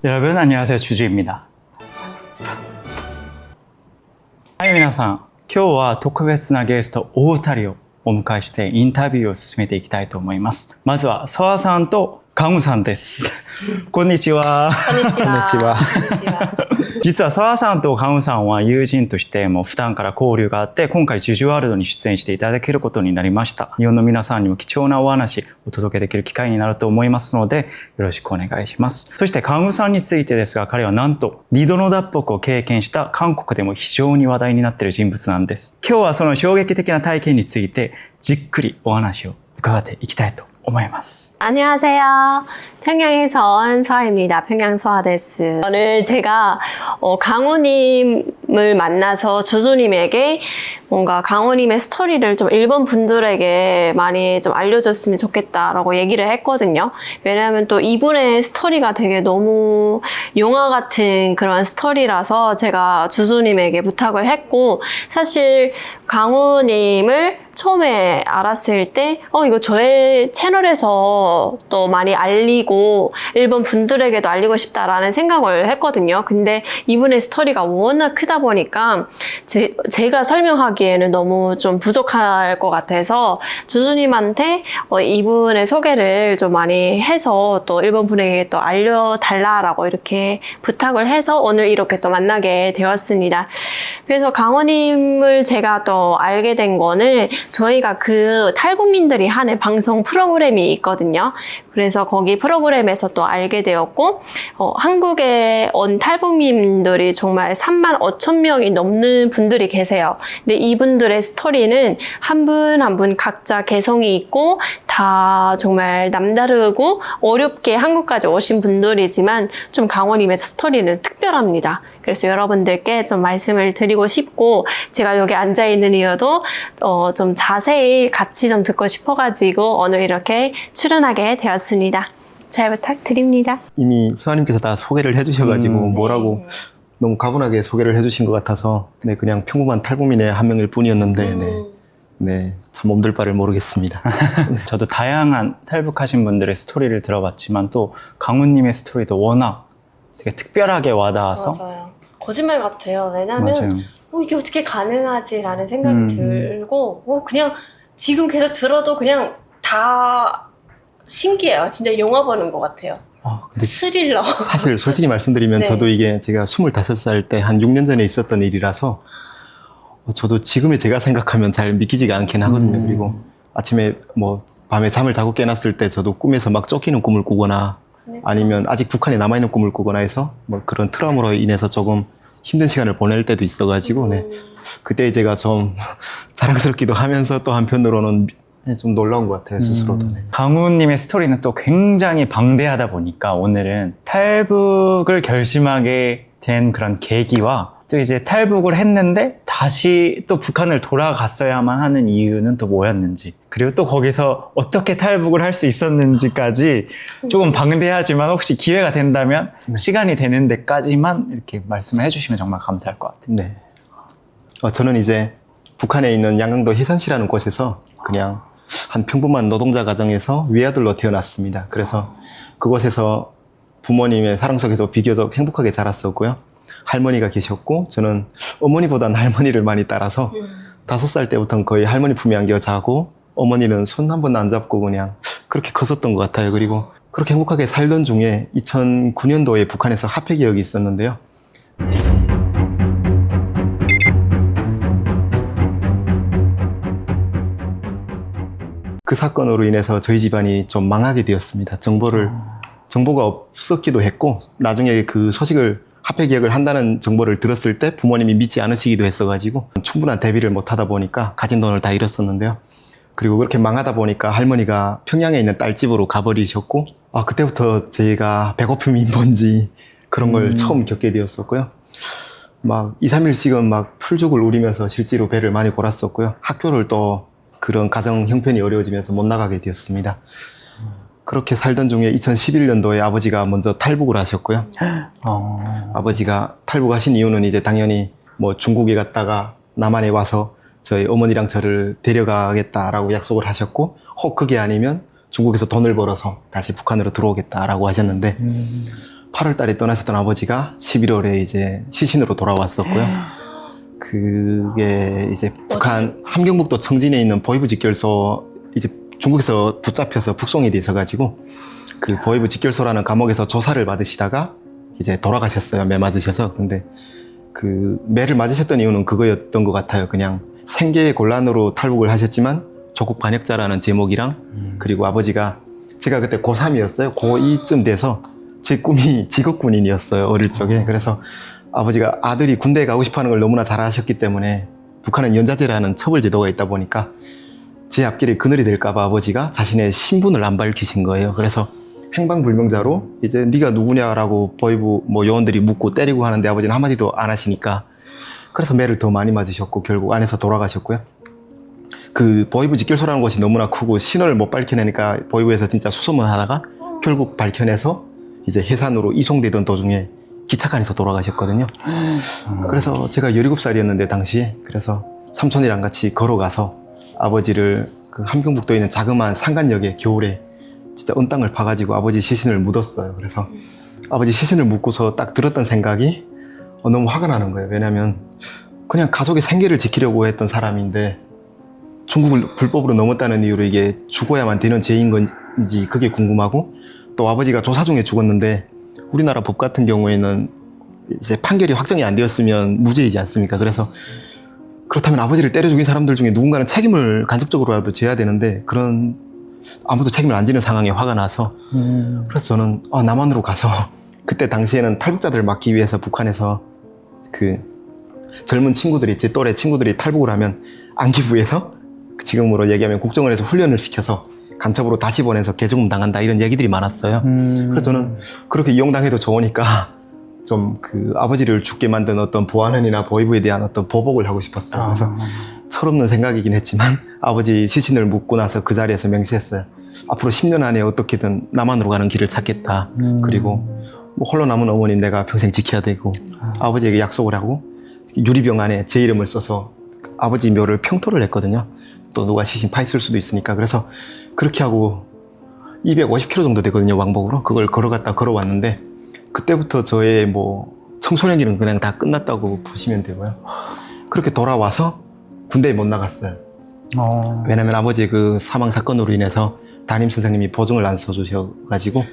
여러분 안녕하세요. 주주입니다. はい、皆さん。今日は特別なゲストお二人をお迎えしてインタビューを進めていきたいと思います。まずは澤さんとカムさんです。こんにちは。こんにちは。こんにちは。実は澤さんとカムさんは友人としても普段から交流があって、今回ジュジュワールドに出演していただけることになりました。日本の皆さんにも貴重なお話をお届けできる機会になると思いますので、よろしくお願いします。そしてカムさんについてですが、彼はなんと2度の脱北を経験した韓国でも非常に話題になっている人物なんです。今日はその衝撃的な体験についてじっくりお話を伺っていきたいと思います。 안녕하세요. 평양에서 온 서아입니다. 평양서아데스. 오늘 제가 강호님을 만나서 주주님에게 뭔가 강호님의 스토리를 좀 일본 분들에게 많이 좀 알려줬으면 좋겠다라고 얘기를 했거든요. 왜냐하면 또 이분의 스토리가 되게 너무 영화 같은 그런 스토리라서 제가 주주님에게 부탁을 했고, 사실 강호님을 처음에 알았을 때 이거 저의 채널에서 또 많이 알리고 일본 분들에게도 알리고 싶다라는 생각을 했거든요. 근데 이분의 스토리가 워낙 크다 보니까 제가 설명하기에는 너무 좀 부족할 것 같아서 주주님한테 이분의 소개를 좀 많이 해서 또 일본 분에게 또 알려달라라고 이렇게 부탁을 해서 오늘 이렇게 또 만나게 되었습니다. 그래서 강호님을 제가 또 알게 된 거는 저희가 그 탈북민들이 하는 방송 프로그램이 있거든요. 그래서 거기 프로그램에서 또 알게 되었고, 한국에 온 탈북민들이 정말 3만 5천 명이 넘는 분들이 계세요. 근데 이분들의 스토리는 한 분 한 분 각자 개성이 있고 다 정말 남다르고 어렵게 한국까지 오신 분들이지만 좀 강호님의 스토리는 특별합니다. 그래서 여러분들께 좀 말씀을 드리고 싶고, 제가 여기 앉아있는 이유도 좀 자세히 같이 좀 듣고 싶어가지고 오늘 이렇게 출연하게 되었습니다. 잘 부탁드립니다. 이미 서아님께서 다 소개를 해주셔가지고 뭐라고 너무 가분하게 소개를 해주신 것 같아서 그냥 평범한 탈북민의 한 명일 뿐이었는데 참 몸둘 바를 모르겠습니다. 저도 다양한 탈북하신 분들의 스토리를 들어봤지만 또 강훈님의 스토리도 워낙 되게 특별하게 와닿아서 맞아요. 거짓말 같아요. 왜냐면 맞아요. 이게 어떻게 가능하지라는 생각이 들고 그냥 지금 계속 들어도 그냥 다 신기해요. 진짜 영화 보는 것 같아요. 근데 스릴러. 사실 솔직히 말씀드리면 네. 저도 이게 제가 25살 때 한 6년 전에 있었던 일이라서 저도 지금의 제가 생각하면 잘 믿기지가 않긴 하거든요. 그리고 아침에 밤에 잠을 자고 깨놨을 때 저도 꿈에서 막 쫓기는 꿈을 꾸거나 아니면 아직 북한에 남아있는 꿈을 꾸거나 해서 그런 트라우마로 인해서 조금 힘든 시간을 보낼 때도 있어가지고 그때 제가 좀 자랑스럽기도 하면서 또 한편으로는 좀 놀라운 것 같아요, 스스로도. 강훈님의 스토리는 또 굉장히 방대하다 보니까 오늘은 탈북을 결심하게 된 그런 계기와 또 이제 탈북을 했는데 다시 또 북한을 돌아갔어야만 하는 이유는 또 뭐였는지, 그리고 또 거기서 어떻게 탈북을 할 수 있었는지까지 조금 방대하지만 혹시 기회가 된다면 시간이 되는 데까지만 이렇게 말씀을 해주시면 정말 감사할 것 같아요. 네. 저는 이제 북한에 있는 양강도 해산시라는 곳에서 그냥 한 평범한 노동자 가정에서 외아들로 태어났습니다. 그래서 그곳에서 부모님의 사랑 속에서 비교적 행복하게 자랐었고요. 할머니가 계셨고, 저는 어머니보단 할머니를 많이 따라서 5살 때부터는 거의 할머니 품에 안겨 자고, 어머니는 손 한 번도 안 잡고 그냥 그렇게 컸었던 것 같아요. 그리고 그렇게 행복하게 살던 중에 2009년도에 북한에서 화폐 개혁이 있었는데요. 그 사건으로 인해서 저희 집안이 좀 망하게 되었습니다. 정보가 없었기도 했고, 나중에 그 소식을 화폐 개혁을 한다는 정보를 들었을 때 부모님이 믿지 않으시기도 했어가지고 충분한 대비를 못하다 보니까 가진 돈을 다 잃었었는데요. 그리고 그렇게 망하다 보니까 할머니가 평양에 있는 딸집으로 가버리셨고, 그때부터 제가 배고픔이 뭔지 그런 걸 처음 겪게 되었었고요. 막 2, 3일씩은 막 풀죽을 우리면서 실제로 배를 많이 골았었고요. 학교를 또 그런 가정 형편이 어려워지면서 못 나가게 되었습니다. 그렇게 살던 중에 2011년도에 아버지가 먼저 탈북을 하셨고요. 아버지가 탈북하신 이유는 이제 당연히 중국에 갔다가 남한에 와서 저희 어머니랑 저를 데려가겠다라고 약속을 하셨고, 혹 그게 아니면 중국에서 돈을 벌어서 다시 북한으로 들어오겠다라고 하셨는데 8월 달에 떠나셨던 아버지가 11월에 이제 시신으로 돌아왔었고요. 그게 이제 북한 함경북도 청진에 있는 보이부 직결소 이제 중국에서 붙잡혀서 북송이 돼서 가지고 그 보이부 직결소라는 감옥에서 조사를 받으시다가 이제 돌아가셨어요. 매 맞으셔서. 근데 그 매를 맞으셨던 이유는 그거였던 것 같아요. 그냥 생계의 곤란으로 탈북을 하셨지만 조국 반역자라는 제목이랑 그리고 아버지가 제가 그때 고3이었어요. 고2쯤 돼서 제 꿈이 직업군인이었어요. 어릴 적에. 그래서 아버지가 아들이 군대에 가고 싶어하는 걸 너무나 잘 아셨기 때문에 북한은 연자제라는 처벌 제도가 있다 보니까 제 앞길에 그늘이 될까 봐 아버지가 자신의 신분을 안 밝히신 거예요. 그래서 행방불명자로 이제 네가 누구냐라고 보이부 뭐 요원들이 묻고 때리고 하는데 아버지는 한마디도 안 하시니까 그래서 매를 더 많이 맞으셨고 결국 안에서 돌아가셨고요. 그 보이부 직결소라는 곳이 너무나 크고 신원을 못 밝혀내니까 보이부에서 진짜 수소문 하다가 결국 밝혀내서 이제 해산으로 이송되던 도중에 기차칸에서 돌아가셨거든요. 그래서 제가 17살이었는데 당시에 그래서 삼촌이랑 같이 걸어가서 아버지를 그 함경북도에 있는 자그마한 상간역에 겨울에 진짜 은땅을 파가지고 아버지 시신을 묻었어요. 그래서 아버지 시신을 묻고서 딱 들었던 생각이 너무 화가 나는 거예요. 왜냐면 그냥 가족의 생계를 지키려고 했던 사람인데 중국을 불법으로 넘었다는 이유로 이게 죽어야만 되는 죄인 건지 그게 궁금하고 또 아버지가 조사 중에 죽었는데 우리나라 법 같은 경우에는 이제 판결이 확정이 안 되었으면 무죄이지 않습니까? 그래서 그렇다면 아버지를 때려 죽인 사람들 중에 누군가는 책임을 간접적으로라도 져야 되는데 그런 아무도 책임을 안 지는 상황에 화가 나서 그래서 저는 남한으로 가서 그때 당시에는 탈북자들을 막기 위해서 북한에서 그 젊은 친구들이 제 또래 친구들이 탈북을 하면 안기부에서 지금으로 얘기하면 국정원에서 훈련을 시켜서 간첩으로 다시 보내서 개죽음 당한다 이런 얘기들이 많았어요. 그래서 저는 그렇게 이용당해도 좋으니까 좀 그 아버지를 죽게 만든 어떤 보안원이나 보이부에 대한 어떤 보복을 하고 싶었어요. 그래서 철없는 생각이긴 했지만 아버지 시신을 묻고 나서 그 자리에서 맹세했어요. 앞으로 10년 안에 어떻게든 남한으로 가는 길을 찾겠다. 그리고 뭐 홀로 남은 어머니 내가 평생 지켜야 되고 아버지에게 약속을 하고 유리병 안에 제 이름을 써서 아버지 묘를 평토를 했거든요. 또 누가 시신 파있을 수도 있으니까. 그래서 그렇게 하고 250km 정도 되거든요. 왕복으로. 그걸 걸어갔다 걸어왔는데 그때부터 저의 뭐 청소년기는 그냥 다 끝났다고 보시면 되고요. 그렇게 돌아와서 군대에 못 나갔어요. 왜냐면 아버지의 그 사망 사건으로 인해서 담임 선생님이 보증을 안 써주셔가지고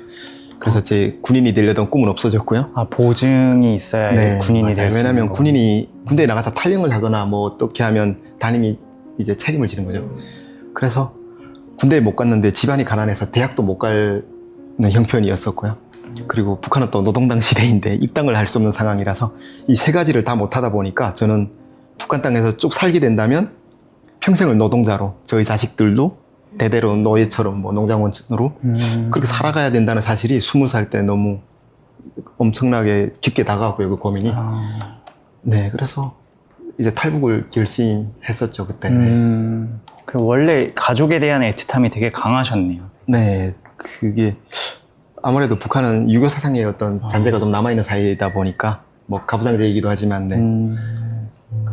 그래서 제 군인이 되려던 꿈은 없어졌고요. 보증이 있어야 네, 군인이 될 수 있는 왜냐면 거군요. 군인이 군대에 나가서 탈영을 하거나 뭐 어떻게 하면 담임이 이제 책임을 지는 거죠. 그래서 군대에 못 갔는데 집안이 가난해서 대학도 못 가는 형편이었었고요. 그리고 북한은 또 노동당 시대인데 입당을 할 수 없는 상황이라서 이 세 가지를 다 못하다 보니까 저는 북한 땅에서 쭉 살게 된다면 평생을 노동자로 저희 자식들도 대대로 노예처럼 뭐 농장원으로 그렇게 살아가야 된다는 사실이 20살 때 너무 엄청나게 깊게 다가왔고요. 그 고민이. 네, 그래서 이제 탈북을 결심했었죠 그때. 그리고 원래 가족에 대한 애틋함이 되게 강하셨네요. 네, 그게 아무래도 북한은 유교 사상의 어떤 잔재가 좀 남아있는 사이다 보니까 뭐 가부장제이기도 하지만 네.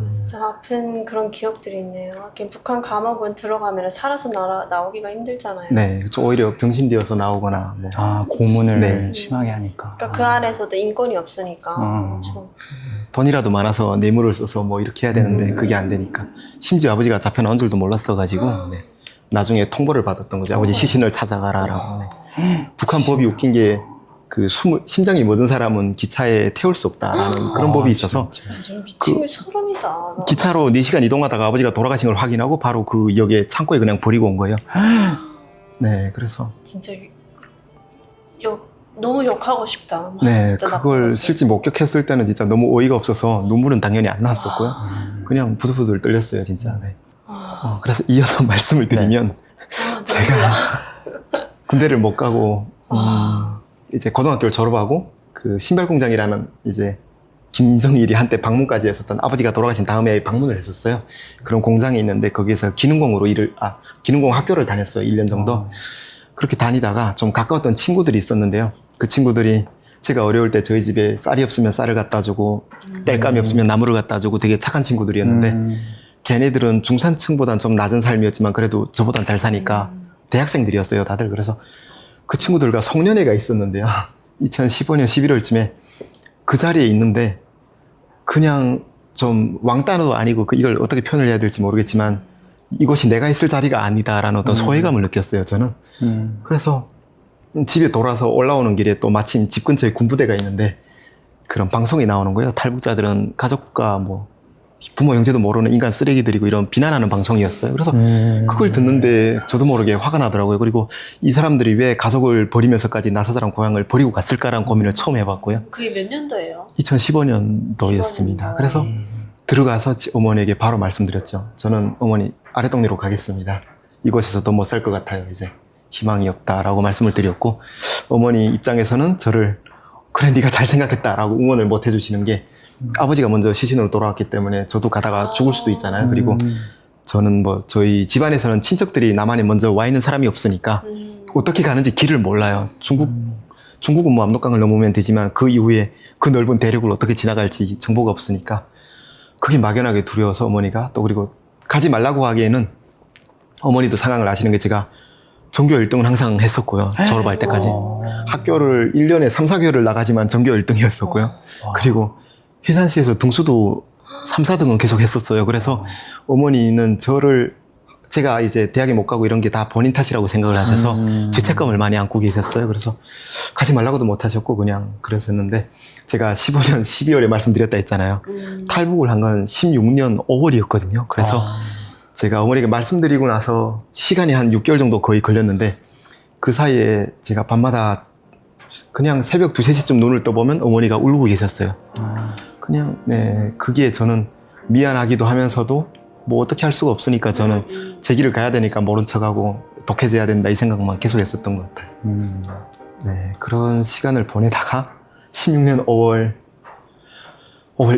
진짜 아픈 그런 기억들이 있네요. 하긴 북한 감옥은 들어가면 살아서 나오기가 힘들잖아요. 네, 오히려 병신되어서 나오거나 뭐. 고문을 네. 심하게 하니까. 그러니까 그 안에서도 인권이 없으니까. 좀. 돈이라도 많아서 뇌물을 써서 뭐 이렇게 해야 되는데 그게 안 되니까 심지어 아버지가 잡혀 나온 줄도 몰랐어가지고 네. 나중에 통보를 받았던 거죠. 아버지 시신을 찾아가라라고. 네. 북한 법이 웃긴 게 그 심장이 멎은 사람은 기차에 태울 수 없다라는 그런 법이 있어서 완전 미친 게 소름이다. 기차로 4시간 이동하다가 아버지가 돌아가신 걸 확인하고 바로 그 역에 창고에 그냥 버리고 온 거예요. 네, 그래서 진짜 너무 욕하고 싶다. 네, 진짜 그걸 나쁜 실제 목격했을 때는 진짜 너무 어이가 없어서 눈물은 당연히 안 나왔었고요. 그냥 부들부들 떨렸어요, 진짜. 네. 그래서 이어서 말씀을 드리면 제가 군대를 못 가고 이제 고등학교를 졸업하고 그 신발 공장이라는 이제 김정일이 한때 방문까지 했었던 아버지가 돌아가신 다음에 방문을 했었어요. 그런 공장이 있는데 거기에서 기능공으로 기능공 학교를 다녔어요. 1년 정도. 그렇게 다니다가 좀 가까웠던 친구들이 있었는데요. 그 친구들이 제가 어려울 때 저희 집에 쌀이 없으면 쌀을 갖다 주고 땔감이 없으면 나무를 갖다 주고 되게 착한 친구들이었는데 걔네들은 중산층보단 좀 낮은 삶이었지만 그래도 저보단 잘 사니까 대학생들이었어요, 다들. 그래서 그 친구들과 송년회가 있었는데요. 2015년 11월쯤에 그 자리에 있는데 그냥 좀 왕따도 아니고 이걸 어떻게 표현을 해야 될지 모르겠지만 이곳이 내가 있을 자리가 아니다라는 어떤 소외감을 느꼈어요, 저는. 그래서 집에 돌아서 올라오는 길에 또 마침 집 근처에 군부대가 있는데 그런 방송이 나오는 거예요. 탈북자들은 가족과 뭐 부모 형제도 모르는 인간 쓰레기들이고 이런 비난하는 방송이었어요. 그래서 그걸 듣는데 저도 모르게 화가 나더라고요. 그리고 이 사람들이 왜 가족을 버리면서까지 나사자랑 고향을 버리고 갔을까라는 고민을 처음 해봤고요. 그게 몇 년도예요? 2015년도였습니다. 그래서 들어가서 어머니에게 바로 말씀드렸죠. 저는 어머니 아랫동네로 가겠습니다. 이곳에서 더 못 살 것 같아요. 이제 희망이 없다라고 말씀을 드렸고 어머니 입장에서는 저를 그래 네가 잘 생각했다라고 응원을 못 해주시는 게 아버지가 먼저 시신으로 돌아왔기 때문에 저도 가다가 죽을 수도 있잖아요. 그리고 저는 뭐 저희 집안에서는 친척들이 남한에 먼저 와 있는 사람이 없으니까 어떻게 가는지 길을 몰라요. 중국은 뭐 압록강을 넘으면 되지만 그 이후에 그 넓은 대륙을 어떻게 지나갈지 정보가 없으니까 그게 막연하게 두려워서 어머니가 또 그리고 가지 말라고 하기에는 어머니도 상황을 아시는 게 제가 전교 1등은 항상 했었고요. 졸업할 때까지. 학교를 1년에 3, 4개월을 나가지만 전교 1등이었었고요. 그리고 해산시에서 등수도 3, 4등은 계속 했었어요. 그래서 어머니는 제가 이제 대학에 못 가고 이런 게 다 본인 탓이라고 생각을 하셔서 죄책감을 많이 안고 계셨어요. 그래서 가지 말라고도 못 하셨고 그냥 그러셨는데 제가 15년 12월에 말씀드렸다 했잖아요. 탈북을 한 건 16년 5월이었거든요. 그래서 제가 어머니에게 말씀드리고 나서 시간이 한 6개월 정도 거의 걸렸는데 그 사이에 제가 밤마다 그냥 새벽 2, 3시쯤 눈을 떠보면 어머니가 울고 계셨어요. 그냥 네 그게 저는 미안하기도 하면서도 뭐 어떻게 할 수가 없으니까 저는 제 길을 가야 되니까 모른 척하고 독해져야 된다 이 생각만 계속 했었던 것 같아요. 네 그런 시간을 보내다가 16년 5월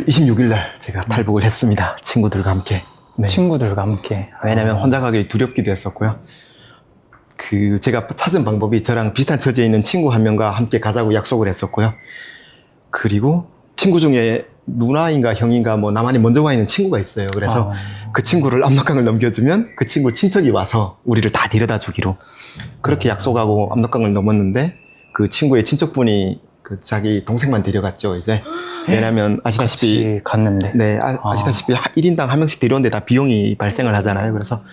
26일 날 제가 탈북을 했습니다. 친구들과 함께. 네. 친구들과 함께. 왜냐면 혼자 가기 두렵기도 했었고요. 제가 찾은 방법이 저랑 비슷한 처지에 있는 친구 한 명과 함께 가자고 약속을 했었고요. 그리고 친구 중에 누나인가 형인가 뭐 나만이 먼저 와 있는 친구가 있어요. 그래서 그 친구를 압록강을 넘겨주면 그 친구 친척이 와서 우리를 다 데려다 주기로 그렇게 약속하고 압록강을 넘었는데 그 친구의 친척분이 그 자기 동생만 데려갔죠, 이제. 왜냐면 아시다시피. 같이 갔는데. 네, 아시다시피 1인당 한 명씩 데려오는데 다 비용이 발생을 하잖아요. 그래서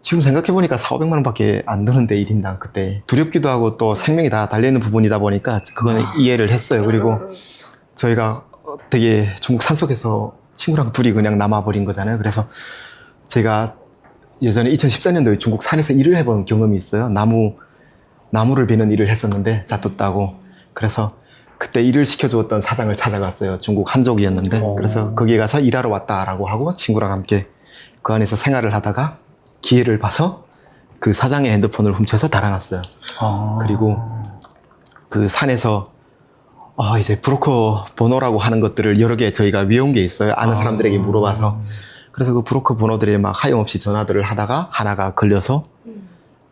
지금 생각해보니까 4,500만 원밖에 안 드는데 1인당 그때. 두렵기도 하고 또 생명이 다 달려있는 부분이다 보니까 그거는 이해를 했어요. 그리고 저희가 되게 중국 산속에서 친구랑 둘이 그냥 남아버린 거잖아요. 그래서 제가 예전에 2014년도에 중국 산에서 일을 해본 경험이 있어요. 나무를 베는 일을 했었는데 잣도 따고. 그래서 그때 일을 시켜주었던 사장을 찾아갔어요. 중국 한족이었는데. 그래서 거기에 가서 일하러 왔다라고 하고 친구랑 함께 그 안에서 생활을 하다가 기회를 봐서 그 사장의 핸드폰을 훔쳐서 달아났어요. 그리고 그 산에서 이제 브로커 번호라고 하는 것들을 여러 개 저희가 외운 게 있어요. 아는 사람들에게 물어봐서. 그래서 그 브로커 번호들에 막 하염없이 전화들을 하다가 하나가 걸려서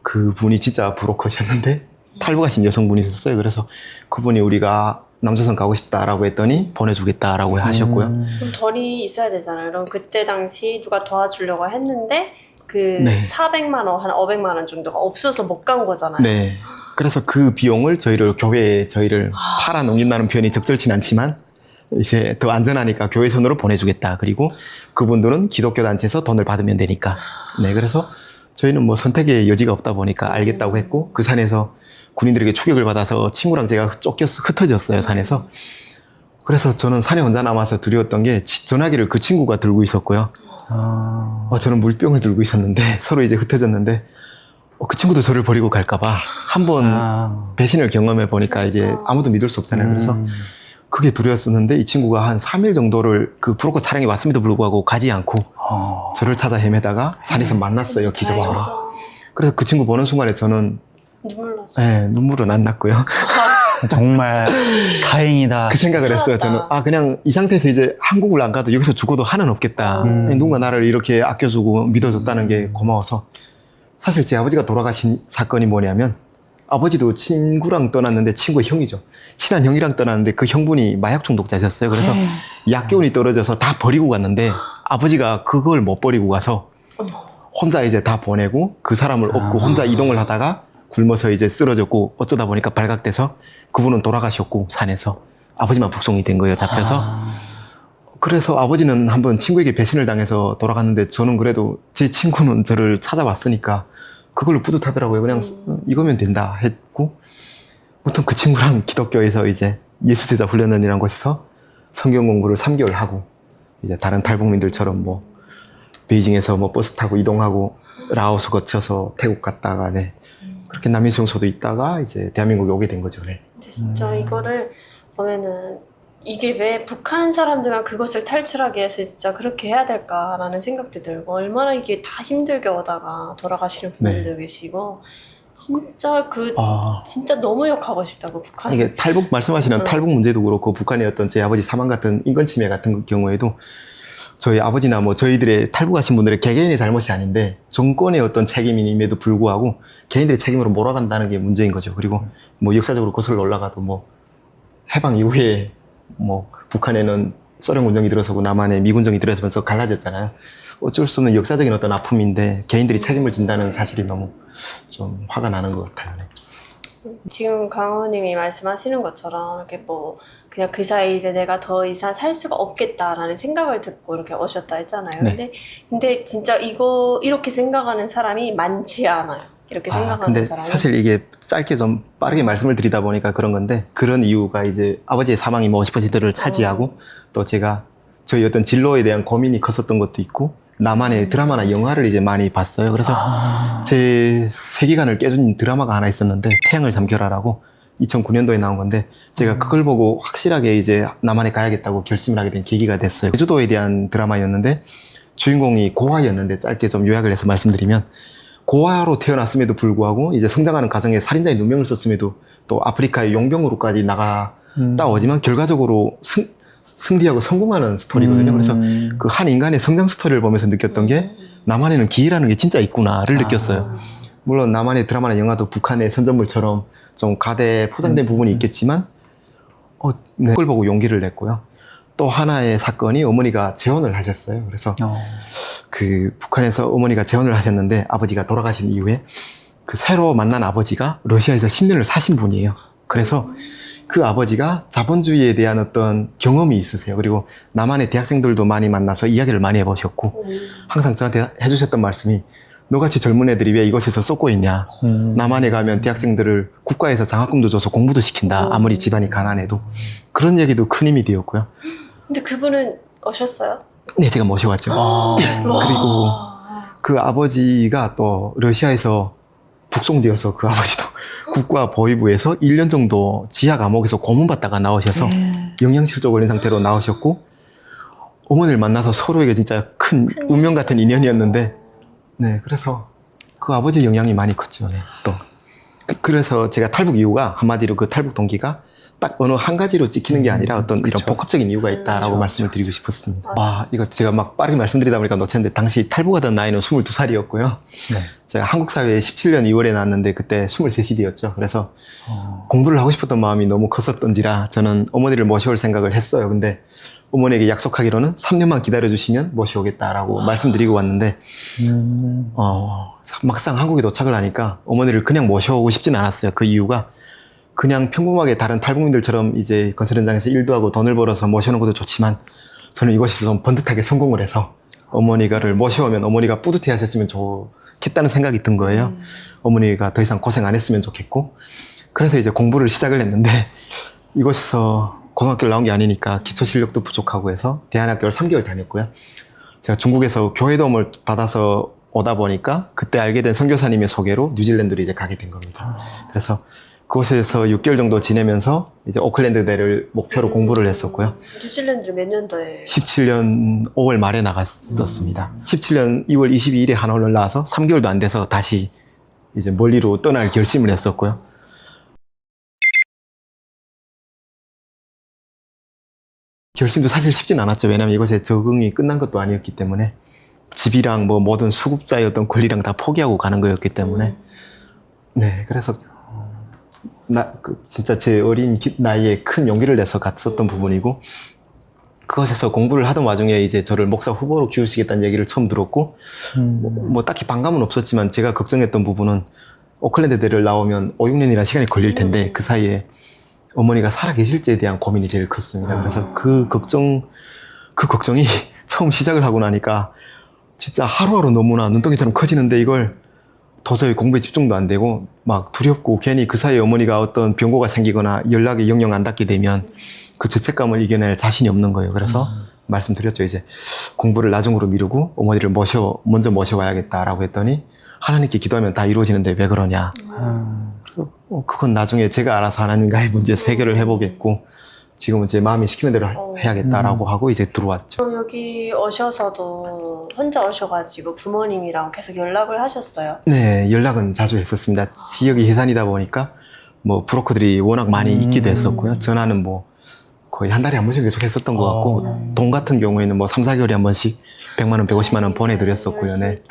그 분이 진짜 브로커셨는데 탈북하신 여성분이셨어요. 그래서 그분이 우리가 남조선 가고 싶다라고 했더니 보내주겠다라고 하셨고요. 그럼 돈이 있어야 되잖아요. 그럼 그때 당시 누가 도와주려고 했는데 그 네. 400만 원, 한 500만 원 정도가 없어서 못 간 거잖아요. 네. 그래서 그 비용을 교회에 저희를 팔아 넘긴다는 표현이 적절치는 않지만 이제 더 안전하니까 교회 손으로 보내주겠다. 그리고 그분들은 기독교 단체에서 돈을 받으면 되니까. 네. 그래서 저희는 뭐 선택의 여지가 없다 보니까 알겠다고 했고 그 산에서 군인들에게 추격을 받아서 친구랑 제가 흩어졌어요, 산에서. 그래서 저는 산에 혼자 남아서 두려웠던 게 전화기를 그 친구가 들고 있었고요. 저는 물병을 들고 있었는데 서로 이제 흩어졌는데 그 친구도 저를 버리고 갈까봐 한번 배신을 경험해 보니까 이제 아무도 믿을 수 없잖아요. 그래서 그게 두려웠었는데 이 친구가 한 3일 정도를 그 브로커 차량이 왔음에도 불구하고 가지 않고 저를 찾아 헤매다가 산에서 만났어요, 기적적으로. 그래서 그 친구 보는 순간에 저는 눈물 났어요. 네, 눈물은 안 났고요. 정말 다행이다. 그 생각을 했어요. 저는 그냥 이 상태에서 이제 한국을 안 가도 여기서 죽어도 한은 없겠다. 누군가 나를 이렇게 아껴주고 믿어줬다는 게 고마워서. 사실 제 아버지가 돌아가신 사건이 뭐냐면 아버지도 친구랑 떠났는데 친구의 형이죠. 친한 형이랑 떠났는데 그 형분이 마약 중독자셨어요. 그래서 약기운이 떨어져서 다 버리고 갔는데 아버지가 그걸 못 버리고 가서 혼자 이제 다 보내고 그 사람을 업고 혼자 이동을 하다가 굶어서 이제 쓰러졌고 어쩌다 보니까 발각돼서 그분은 돌아가셨고 산에서 아버지만 북송이 된 거예요. 잡혀서. 그래서 아버지는 한번 친구에게 배신을 당해서 돌아갔는데 저는 그래도 제 친구는 저를 찾아왔으니까 그걸로 뿌듯하더라고요. 그냥 이거면 된다 했고 보통 그 친구랑 기독교에서 이제 예수제자 훈련원이라는 곳에서 성경 공부를 3개월 하고 이제 다른 탈북민들처럼 뭐 베이징에서 뭐 버스 타고 이동하고 라오스 거쳐서 태국 갔다가 네. 그렇게 남인수용소도 있다가 이제 대한민국에 오게 된 거죠. 네. 근데 진짜 이거를 보면은 이게 왜 북한 사람들만 그것을 탈출하기 위해서 진짜 그렇게 해야 될까라는 생각도 들고 얼마나 이게 다 힘들게 오다가 돌아가시는 분들도 계시고 진짜 진짜 너무 욕하고 싶다고 북한. 이게 탈북 말씀하시는 탈북 문제도 그렇고 북한의 어떤 제 아버지 사망 같은 인권 침해 같은 경우에도 저희 아버지나 뭐 저희들의 탈북하신 분들의 개개인의 잘못이 아닌데 정권의 어떤 책임임에도 불구하고 개인들의 책임으로 몰아간다는 게 문제인 거죠. 그리고 뭐 역사적으로 거슬러 올라가도 뭐 해방 이후에 뭐 북한에는 소련 군정이 들어서고 남한에 미군정이 들어서면서 갈라졌잖아요. 어쩔 수 없는 역사적인 어떤 아픔인데 개인들이 책임을 진다는 사실이 너무 좀 화가 나는 것 같아요. 네. 지금 강호님이 말씀하시는 것처럼 이렇게 뭐 그냥 그 사이 이제 내가 더 이상 살 수가 없겠다라는 생각을 듣고 이렇게 오셨다 했잖아요. 네. 근데 진짜 이렇게 생각하는 사람이 많지 않아요. 이렇게 생각하는 근데 사람이. 사실 이게 짧게 좀 빠르게 말씀을 드리다 보니까 그런 건데 그런 이유가 이제 아버지의 사망이 뭐 50%를 차지하고 또 제가 저희 어떤 진로에 대한 고민이 컸었던 것도 있고 나만의 드라마나 영화를 이제 많이 봤어요. 그래서 제 세계관을 깨준 드라마가 하나 있었는데 태양을 잠겨라라고 2009년도에 나온 건데 제가 그걸 보고 확실하게 이제 남한에 가야겠다고 결심을 하게 된 계기가 됐어요. 제주도에 대한 드라마였는데 주인공이 고아였는데 짧게 좀 요약을 해서 말씀드리면 고아로 태어났음에도 불구하고 이제 성장하는 과정에 살인자의 누명을 썼음에도 또 아프리카의 용병으로까지 나갔다 오지만 결과적으로 승리하고 성공하는 스토리거든요. 그래서 그 한 인간의 성장 스토리를 보면서 느꼈던 게 남한에는 기회라는 게 진짜 있구나를 느꼈어요. 물론 남한의 드라마나 영화도 북한의 선전물처럼 좀 가대 포장된 부분이 있겠지만 네. 그걸 보고 용기를 냈고요. 또 하나의 사건이 어머니가 재혼을 하셨어요. 그래서 그 북한에서 어머니가 재혼을 하셨는데 아버지가 돌아가신 이후에 그 새로 만난 아버지가 러시아에서 10년을 사신 분이에요. 그래서 그 아버지가 자본주의에 대한 어떤 경험이 있으세요. 그리고 남한의 대학생들도 많이 만나서 이야기를 많이 해보셨고 항상 저한테 해주셨던 말씀이 너같이 젊은 애들이 왜 이곳에서 쏟고 있냐. 남한에 가면 대학생들을 국가에서 장학금도 줘서 공부도 시킨다. 아무리 집안이 가난해도. 그런 얘기도 큰 힘이 되었고요. 근데 그분은 오셨어요? 네, 제가 모셔왔죠. 그리고 그 아버지가 또 러시아에서 북송되어서 그 아버지도 국가 보위부에서 1년 정도 지하 감옥에서 고문받다가 나오셔서 영양실조 걸린 상태로 나오셨고 어머니를 만나서 서로에게 진짜 큰 운명 같은 인연이었는데 네, 그래서 그 아버지의 영향이 많이 컸죠. 네, 또. 그래서 제가 탈북 이유가 한마디로 그 탈북 동기가 딱 어느 한 가지로 찍히는 게 아니라 어떤 이런 복합적인 이유가 있다라고 말씀을 드리고 싶었습니다. 와, 이거 제가 막 빠르게 말씀드리다 보니까 놓쳤는데 당시 탈북하던 나이는 22살이었고요. 네. 제가 한국 사회에 17년 2월에 나왔는데 그때 23살이었죠. 그래서 공부를 하고 싶었던 마음이 너무 컸었던지라 저는 어머니를 모셔올 생각을 했어요. 근데 어머니에게 약속하기로는 3년만 기다려주시면 모셔오겠다라고 말씀드리고 왔는데 막상 한국에 도착을 하니까 어머니를 그냥 모셔오고 싶진 않았어요. 그 이유가 그냥 평범하게 다른 탈북민들처럼 이제 건설 현장에서 일도 하고 돈을 벌어서 모셔오는 것도 좋지만 저는 이곳에서 좀 번듯하게 성공을 해서 어머니가를 모셔오면 어머니가 뿌듯해 하셨으면 좋겠다는 생각이 든 거예요. 어머니가 더 이상 고생 안 했으면 좋겠고 그래서 이제 공부를 시작을 했는데 이곳에서 고등학교를 나온 게 아니니까 기초 실력도 부족하고 해서 대안학교를 3개월 다녔고요. 제가 중국에서 교회 도움을 받아서 오다 보니까 그때 알게 된 선교사님의 소개로 뉴질랜드로 이제 가게 된 겁니다. 그래서 그곳에서 6개월 정도 지내면서 이제 오클랜드대를 목표로 공부를 했었고요. 뉴질랜드를 몇 년도에? 17년 5월 말에 나갔었습니다. 17년 2월 22일에 하노이를 나와서 3개월도 안 돼서 다시 이제 멀리로 떠날 결심을 했었고요. 결심도 사실 쉽진 않았죠. 왜냐하면 이곳에 적응이 끝난 것도 아니었기 때문에 집이랑 뭐 모든 수급자의 어떤 권리랑 다 포기하고 가는 거였기 때문에 네, 그래서 진짜 제 어린 나이에 큰 용기를 내서 갔었던 부분이고 그것에서 공부를 하던 와중에 이제 저를 목사 후보로 키우시겠다는 얘기를 처음 들었고 뭐 딱히 반감은 없었지만 제가 걱정했던 부분은 오클랜드대를 나오면 5, 6년이라는 시간이 걸릴 텐데 그 사이에 어머니가 살아계실지에 대한 고민이 제일 컸습니다. 그래서 그 걱정이 처음 시작을 하고 나니까 진짜 하루하루 너무나 눈덩이처럼 커지는데 이걸 도저히 공부에 집중도 안 되고 막 두렵고 괜히 그 사이에 어머니가 어떤 병고가 생기거나 연락이 영영 안 닿게 되면 그 죄책감을 이겨낼 자신이 없는 거예요. 그래서 말씀드렸죠. 이제 공부를 나중으로 미루고 어머니를 먼저 모셔와야겠다라고 했더니 하나님께 기도하면 다 이루어지는데 왜 그러냐. 그래서 그건 나중에 제가 알아서 하나님과의 문제에서 해결을 해보겠고 지금은 제 마음이 시키는 대로 해야겠다라고 하고 이제 들어왔죠. 그럼 여기 오셔서도 혼자 오셔가지고 부모님이랑 계속 연락을 하셨어요? 네, 연락은 자주 했었습니다. 지역이 해산이다 보니까 뭐 브로커들이 워낙 많이 있기도 했었고요. 전화는 뭐 거의 한 달에 한 번씩 계속 했었던 것 같고 돈 같은 경우에는 뭐 3, 4개월에 한 번씩 100만 원, 150만 원 보내드렸었고요. 네.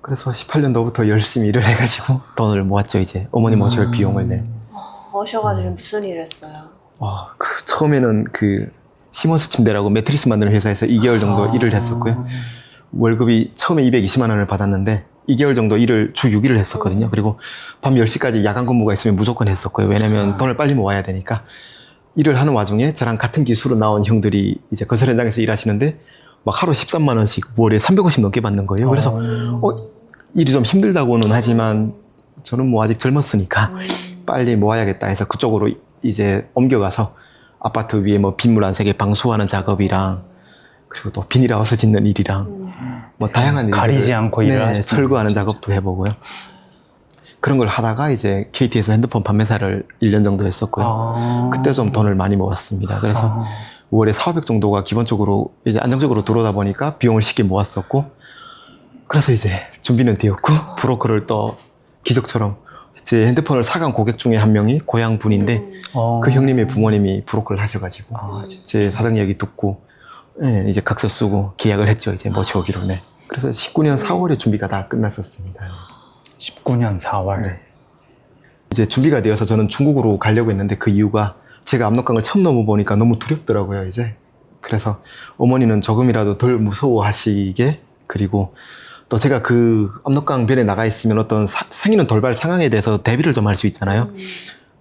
그래서 18년도부터 열심히 일을 해가지고 돈을 모았죠. 이제 어머니 모셔올 비용을. 네. 오셔가지고 무슨 일을 했어요? 처음에는 그 시몬스 침대라고 매트리스 만드는 회사에서 2개월 정도 일을 했었고요. 월급이 처음에 220만 원을 받았는데 2개월 정도 일을 주 6일을 했었거든요. 그리고 밤 10시까지 야간 근무가 있으면 무조건 했었고요. 왜냐면 돈을 빨리 모아야 되니까. 일을 하는 와중에 저랑 같은 기수로 나온 형들이 이제 건설 현장에서 일하시는데 막 하루 13만 원씩 월에 350 넘게 받는 거예요. 그래서 일이 좀 힘들다고는 하지만 저는 뭐 아직 젊었으니까 빨리 모아야겠다 해서 그쪽으로 이제 옮겨가서 아파트 위에 뭐 빗물 안 새게 방수하는 작업이랑 그리고 또 비닐하우스 짓는 일이랑 뭐 다양한 가리지 않고 일을 하셨군요. 설거하는 작업도 해보고요. 그런 걸 하다가 이제 KT에서 핸드폰 판매사를 1년 정도 했었고요. 그때 좀 돈을 많이 모았습니다. 그래서 월에 400 정도가 기본적으로 이제 안정적으로 들어오다 보니까 비용을 쉽게 모았었고 그래서 이제 준비는 되었고 브로커를 또 기적처럼 제 핸드폰을 사간 고객 중에 한 명이 고향 분인데 그 형님의 부모님이 브로커를 하셔가지고 제 사정 이야기 듣고 이제 각서 쓰고 계약을 했죠. 이제 모셔오기로. 네. 그래서 19년 4월에 준비가 다 끝났었습니다. 19년 4월. 네. 이제 준비가 되어서 저는 중국으로 가려고 했는데 그 이유가 제가 압록강을 처음 넘어보니까 너무 두렵더라고요, 이제. 그래서 어머니는 조금이라도 덜 무서워하시게 그리고 또 제가 그 압록강 변에 나가 있으면 어떤 생기는 돌발 상황에 대해서 대비를 좀 할 수 있잖아요.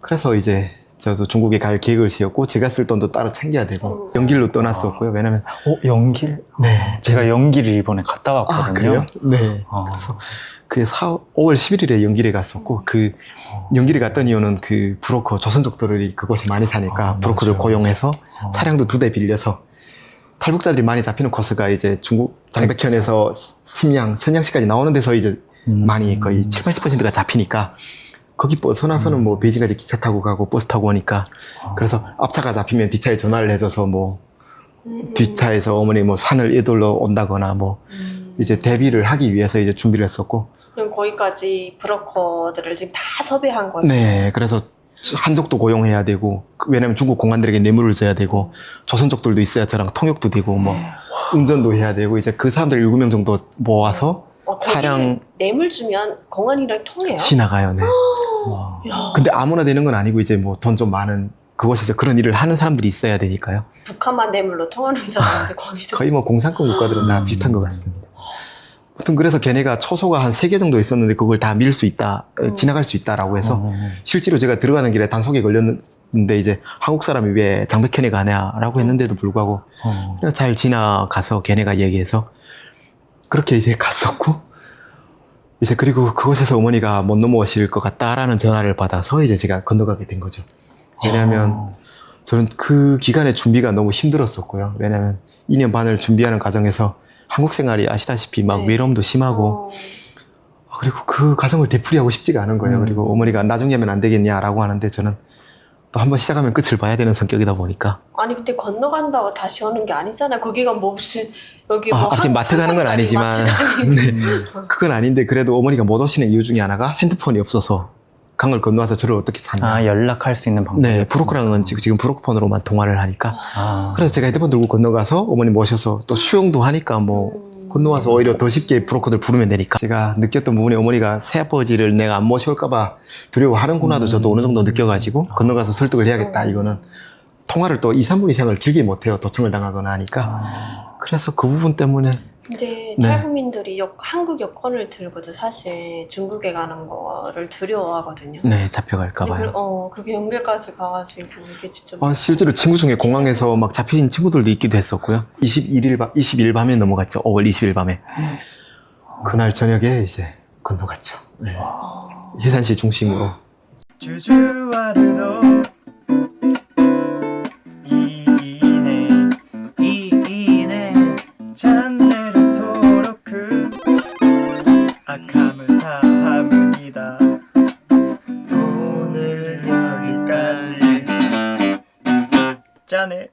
그래서 이제 저도 중국에 갈 계획을 세웠고 제가 쓸 돈도 따로 챙겨야 되고 연길로 떠났었고요. 왜냐면 연길? 네, 제가 연길을 이번에 갔다 왔거든요. 그래요? 네. 그래서 그 5월 11일에 연길에 갔었고 그 연길에 갔던 이유는 그 브로커 조선족들이 그곳에 많이 사니까 브로커들 맞아요. 고용해서 차량도 2대 빌려서 탈북자들이 많이 잡히는 코스가 이제 중국 장백현에서 심양, 선양시까지 나오는 데서 이제 많이 거의 7, 80%가 잡히니까 거기 벗어나서는 뭐 베이징까지 기차 타고 가고 버스 타고 오니까 그래서 앞차가 잡히면 뒷차에 전화를 해줘서 뭐 뒷차에서 어머니 뭐 산을 이돌러 온다거나 뭐 이제 대비를 하기 위해서 이제 준비를 했었고 그럼 거기까지 브로커들을 지금 다 섭외한 거죠? 네, 그래서 한족도 고용해야 되고 왜냐면 중국 공안들에게 뇌물을 줘야 되고 조선족들도 있어야 저랑 통역도 되고 뭐 운전도 해야 되고 이제 그 사람들 7명 정도 모아서 차량 뇌물 주면 공안이랑 통해요? 지나가요. 네. 근데 아무나 되는 건 아니고 이제 뭐 돈 좀 많은 그곳에서 그런 일을 하는 사람들이 있어야 되니까요. 북한만 뇌물로 통하는 줄 알았는데 거기서 거의 뭐 공산권 국가들은 다 비슷한 것 같습니다. 아무튼 그래서 걔네가 초소가 한 3개 정도 있었는데 그걸 다 밀 수 있다, 지나갈 수 있다라고 해서 실제로 제가 들어가는 길에 단속에 걸렸는데 이제 한국 사람이 왜 장백현에 가냐라고 했는데도 불구하고 그냥 잘 지나가서 걔네가 얘기해서 그렇게 이제 갔었고 이제 그리고 그곳에서 어머니가 못 넘어오실 것 같다라는 전화를 받아서 이제 제가 건너가게 된 거죠. 왜냐하면 저는 그 기간의 준비가 너무 힘들었었고요. 왜냐하면 2년 반을 준비하는 과정에서 한국 생활이 아시다시피 막 외로움도 심하고 그리고 그 과정을 되풀이하고 싶지가 않은 거예요. 그리고 어머니가 나중에 하면 안 되겠냐라고 하는데 저는 또 한번 시작하면 끝을 봐야 되는 성격이다 보니까 아니 근데 건너간다고 다시 오는 게 아니잖아요. 거기가 뭐 무슨 여기 뭐 지금 마트 가는 건 아니지만 네, 그건 아닌데 그래도 어머니가 못 오시는 이유 중에 하나가 핸드폰이 없어서 강을 건너와서 저를 어떻게 찾나. 연락할 수 있는 방법이 네, 브로커랑은 지금 브로커폰으로만 통화를 하니까 그래서 제가 핸드폰 들고 건너가서 어머니 모셔서 또 수영도 하니까 뭐 건너와서 오히려 더 쉽게 브로커들 부르면 되니까 제가 느꼈던 부분이 어머니가 새아버지를 내가 안 모셔올까봐 두려워하는구나도 저도 어느 정도 느껴가지고 건너가서 설득을 해야겠다. 이거는 통화를 또 2, 3분 이상을 길게 못해요. 도청을 당하거나 하니까 그래서 그 부분 때문에 근데 네. 탈북민들이 한국 여권을 들고도 사실 중국에 가는 거를 두려워하거든요. 네, 잡혀갈까 근데 봐요. 그렇게 연결까지 가가지고 이게 진짜 실제로 친구 중에 공항에서 막 잡힌 친구들도 있기도 했었고요. 20일 밤에 넘어갔죠. 5월 20일 밤에. 그날 저녁에 이제 건너갔죠. 네. 해산시 중심으로. 주주와르도 이이네 찬네를 토로크 감사합니다. 오늘 여기까지. 짠해.